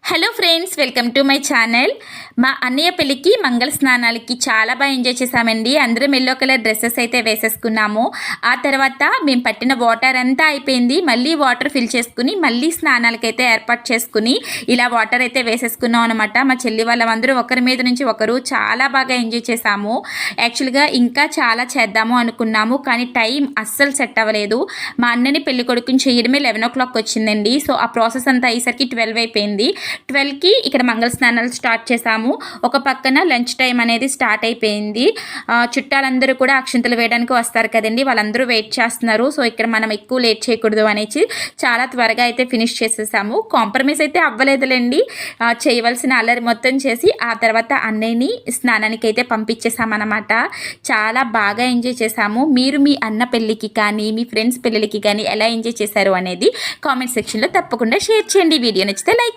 Hello friends, welcome to my channel. మా అన్నయ్య పెళ్ళికి మంగళ స్నానాలకి చాలా బాగా ఎంజాయ్ చేసామండి. అందరం ఎల్లో కలర్ డ్రెస్సెస్ అయితే వేసేసుకున్నాము. ఆ తర్వాత మేము పట్టిన వాటర్ అంతా అయిపోయింది. మళ్ళీ వాటర్ ఫిల్ చేసుకుని మళ్ళీ స్నానాలకైతే ఏర్పాటు చేసుకుని ఇలా వాటర్ అయితే వేసేసుకున్నాం అనమాట. మా చెల్లి వాళ్ళందరూ ఒకరి మీద నుంచి ఒకరు చాలా బాగా ఎంజాయ్ చేసాము. యాక్చువల్గా ఇంకా చాలా చేద్దాము అనుకున్నాము, కానీ టైం అస్సలు సెట్ అవ్వలేదు. మా అన్నని పెళ్లి కొడుకుని చేయడమే 11 o'clock వచ్చిందండి. సో ఆ ప్రాసెస్ అంతా అయ్యేసరికి 12 అయిపోయింది. 12కి ఇక్కడ మంగళ స్నానాలు స్టార్ట్ చేసాము. ఒక పక్కన లంచ్ టైం అనేది స్టార్ట్ అయిపోయింది. చుట్టాలందరూ కూడా అక్షంతలు వేయడానికి వస్తారు కదండి, వాళ్ళందరూ వెయిట్ చేస్తున్నారు. సో ఇక్కడ మనం ఎక్కువ లేట్ చేయకూడదు అనేసి చాలా త్వరగా అయితే ఫినిష్ చేసేసాము. కాంప్రమైజ్ అయితే అవ్వలేదులేండి. చేయవలసిన అల్లరి మొత్తం చేసి ఆ తర్వాత అన్నయ్యని స్నానానికి అయితే పంపించేసామన్నమాట. చాలా బాగా ఎంజాయ్ చేసాము. మీరు మీ అన్న పెళ్ళికి కానీ మీ ఫ్రెండ్స్ పెళ్ళికి కానీ ఎలా ఎంజాయ్ చేశారు అనేది కామెంట్ సెక్షన్లో తప్పకుండా షేర్ చేయండి. వీడియో నచ్చితే లైక్